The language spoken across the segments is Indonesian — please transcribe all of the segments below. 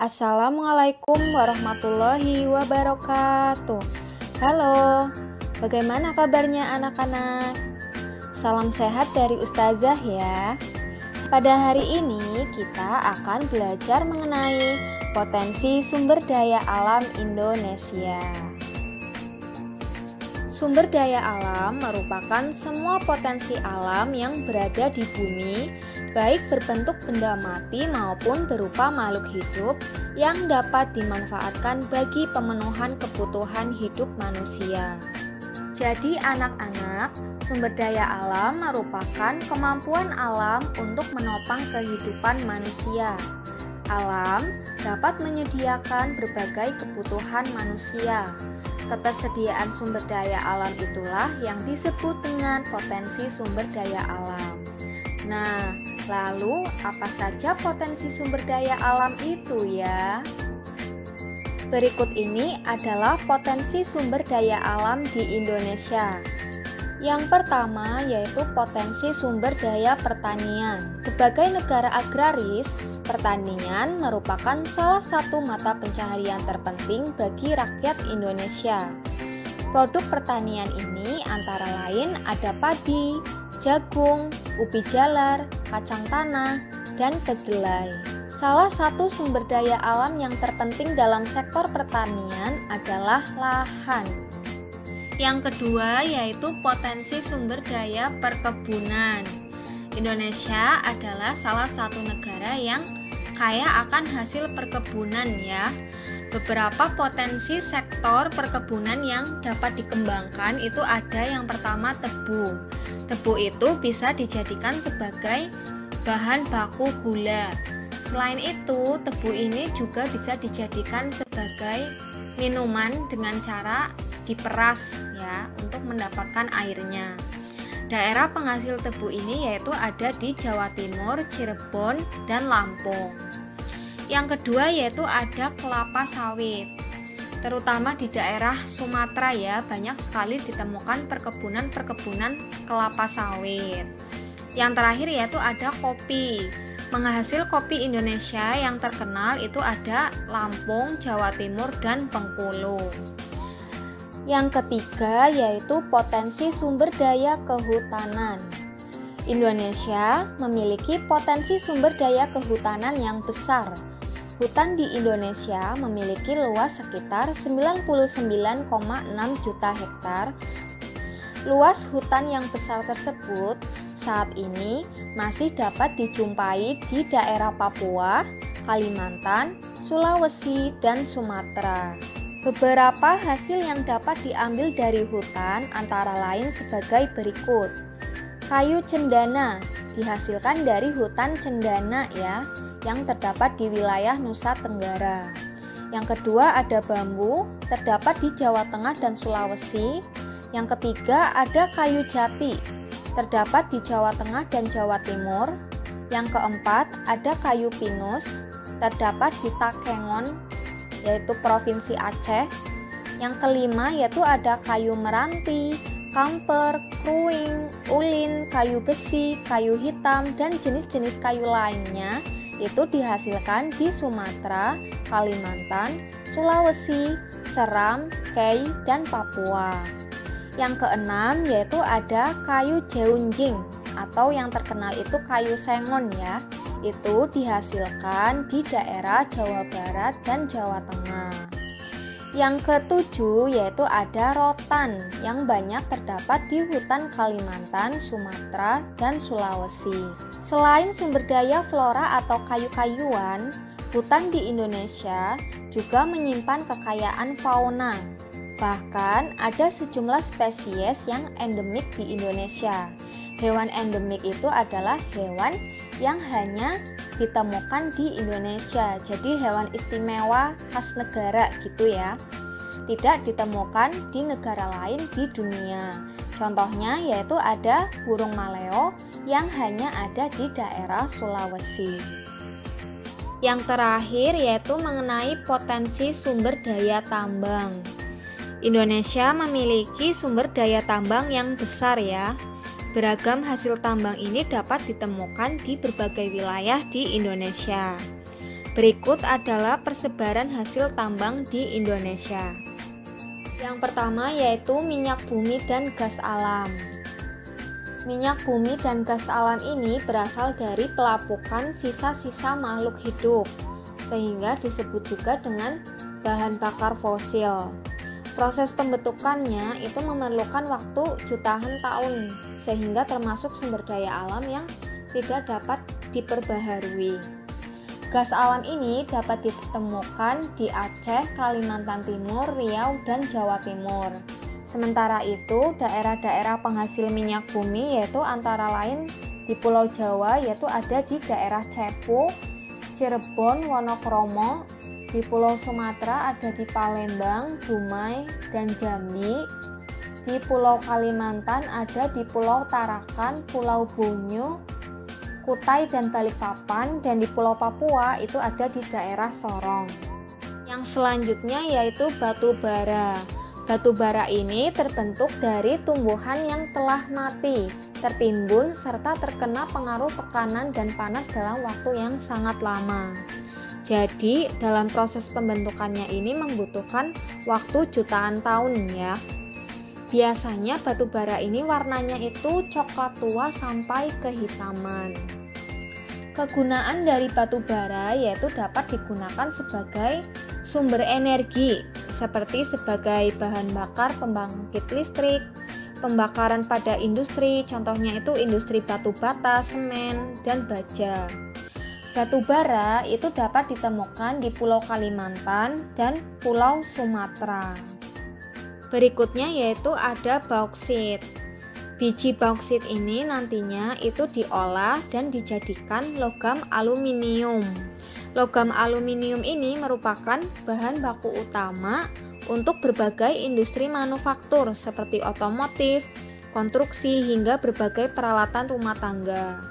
Assalamualaikum warahmatullahi wabarakatuh. Halo, bagaimana kabarnya anak-anak? Salam sehat dari Ustazah ya. Pada hari ini kita akan belajar mengenai potensi sumber daya alam Indonesia. Sumber daya alam merupakan semua potensi alam yang berada di bumi, baik berbentuk benda mati maupun berupa makhluk hidup yang dapat dimanfaatkan bagi pemenuhan kebutuhan hidup manusia. Jadi anak-anak, sumber daya alam merupakan kemampuan alam untuk menopang kehidupan manusia. Alam dapat menyediakan berbagai kebutuhan manusia. Ketersediaan sumber daya alam itulah yang disebut dengan potensi sumber daya alam. Nah, lalu apa saja potensi sumber daya alam itu ya? Berikut ini adalah potensi sumber daya alam di Indonesia. Yang pertama yaitu potensi sumber daya pertanian. Sebagai negara agraris, pertanian merupakan salah satu mata pencaharian terpenting bagi rakyat Indonesia. Produk pertanian ini antara lain ada padi, jagung, ubi jalar, kacang tanah, dan kedelai. Salah satu sumber daya alam yang terpenting dalam sektor pertanian adalah lahan. Yang kedua yaitu potensi sumber daya perkebunan. Indonesia adalah salah satu negara yang kaya akan hasil perkebunan ya. Beberapa potensi sektor perkebunan yang dapat dikembangkan itu ada yang pertama tebu. Tebu itu bisa dijadikan sebagai bahan baku gula. Selain itu, tebu ini juga bisa dijadikan sebagai minuman dengan cara diperas ya untuk mendapatkan airnya. Daerah penghasil tebu ini yaitu ada di Jawa Timur, Cirebon, dan Lampung. Yang kedua yaitu ada kelapa sawit. Terutama di daerah Sumatera ya, banyak sekali ditemukan perkebunan kelapa sawit. Yang terakhir yaitu ada kopi. Penghasil kopi Indonesia yang terkenal itu ada Lampung, Jawa Timur, dan Bengkulu. Yang ketiga yaitu potensi sumber daya kehutanan. Indonesia memiliki potensi sumber daya kehutanan yang besar. Hutan di Indonesia memiliki luas sekitar 99,6 juta hektar. Luas hutan yang besar tersebut saat ini masih dapat dijumpai di daerah Papua, Kalimantan, Sulawesi, dan Sumatera. Beberapa hasil yang dapat diambil dari hutan antara lain sebagai berikut. Kayu cendana dihasilkan dari hutan cendana ya, yang terdapat di wilayah Nusa Tenggara. Yang kedua ada bambu, terdapat di Jawa Tengah dan Sulawesi. Yang ketiga ada kayu jati, terdapat di Jawa Tengah dan Jawa Timur. Yang keempat ada kayu pinus, terdapat di Takengon, yaitu Provinsi Aceh. Yang kelima yaitu ada kayu meranti, kamper, kruing, ulin, kayu besi, kayu hitam, dan jenis-jenis kayu lainnya itu dihasilkan di Sumatera, Kalimantan, Sulawesi, Seram, Kei, dan Papua. Yang keenam yaitu ada kayu jeunjing atau yang terkenal itu kayu sengon ya. Itu dihasilkan di daerah Jawa Barat dan Jawa Tengah. Yang ketujuh yaitu ada rotan yang banyak terdapat di hutan Kalimantan, Sumatera, dan Sulawesi. Selain sumber daya flora atau kayu-kayuan, hutan di Indonesia juga menyimpan kekayaan fauna. Bahkan ada sejumlah spesies yang endemik di Indonesia. Hewan endemik itu adalah hewan yang hanya ditemukan di Indonesia. Jadi hewan istimewa khas negara gitu ya. Tidak ditemukan di negara lain di dunia. Contohnya yaitu ada burung maleo yang hanya ada di daerah Sulawesi. Yang terakhir yaitu mengenai potensi sumber daya tambang. Indonesia memiliki sumber daya tambang yang besar ya. Beragam hasil tambang ini dapat ditemukan di berbagai wilayah di Indonesia. Berikut adalah persebaran hasil tambang di Indonesia. Yang pertama yaitu minyak bumi dan gas alam. Minyak bumi dan gas alam ini berasal dari pelapukan sisa-sisa makhluk hidup, sehingga disebut juga dengan bahan bakar fosil. Proses pembentukannya itu memerlukan waktu jutaan tahun, sehingga termasuk sumber daya alam yang tidak dapat diperbaharui. Gas alam ini dapat ditemukan di Aceh, Kalimantan Timur, Riau, dan Jawa Timur. Sementara itu, daerah-daerah penghasil minyak bumi yaitu antara lain di Pulau Jawa yaitu ada di daerah Cepu, Cirebon, Wonokromo. Di Pulau Sumatera ada di Palembang, Dumai, dan Jambi. Di Pulau Kalimantan ada di Pulau Tarakan, Pulau Bunyu, Kutai, dan Balikpapan, dan di Pulau Papua itu ada di daerah Sorong. Yang selanjutnya yaitu batu bara. Batu bara ini terbentuk dari tumbuhan yang telah mati, tertimbun, serta terkena pengaruh tekanan dan panas dalam waktu yang sangat lama. Jadi, dalam proses pembentukannya ini membutuhkan waktu jutaan tahun ya. Biasanya batu bara ini warnanya itu coklat tua sampai kehitaman. Kegunaan dari batu bara yaitu dapat digunakan sebagai sumber energi, seperti sebagai bahan bakar pembangkit listrik, pembakaran pada industri, contohnya itu industri batu bata, semen, dan baja. Batu bara itu dapat ditemukan di Pulau Kalimantan dan Pulau Sumatera. Berikutnya yaitu ada bauksit. Biji bauksit ini nantinya itu diolah dan dijadikan logam aluminium. Logam aluminium ini merupakan bahan baku utama untuk berbagai industri manufaktur seperti otomotif, konstruksi, hingga berbagai peralatan rumah tangga.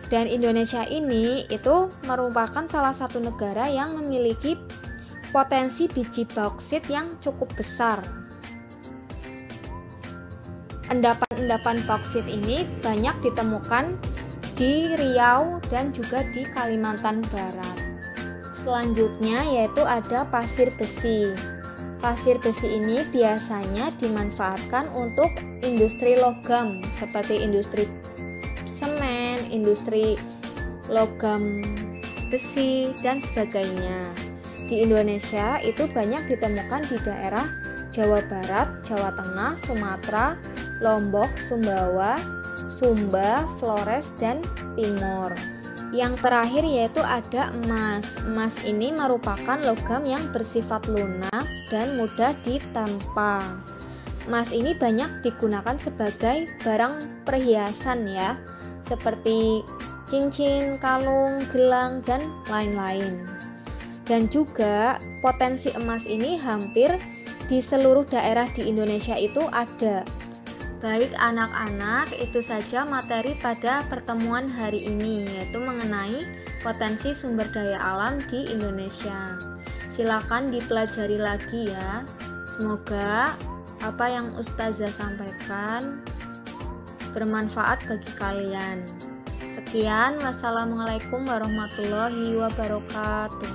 Dan Indonesia ini itu merupakan salah satu negara yang memiliki potensi biji bauksit yang cukup besar. Endapan-endapan bauksit ini banyak ditemukan di Riau dan juga di Kalimantan Barat. Selanjutnya yaitu ada pasir besi. Pasir besi ini biasanya dimanfaatkan untuk industri logam seperti industri semen, industri logam besi, dan sebagainya. Di Indonesia itu banyak ditemukan di daerah Jawa Barat, Jawa Tengah, Sumatera, Lombok, Sumbawa, Sumba, Flores, dan Timor. Yang terakhir yaitu ada emas. Emas ini merupakan logam yang bersifat lunak dan mudah ditempa. Emas ini banyak digunakan sebagai barang perhiasan ya, seperti cincin, kalung, gelang, dan lain-lain. Dan juga potensi emas ini hampir di seluruh daerah di Indonesia itu ada. Baik anak-anak, itu saja materi pada pertemuan hari ini, yaitu mengenai potensi sumber daya alam di Indonesia. Silakan dipelajari lagi ya. Semoga apa yang Ustazah sampaikan bermanfaat bagi kalian. Sekian, wassalamualaikum warahmatullahi wabarakatuh.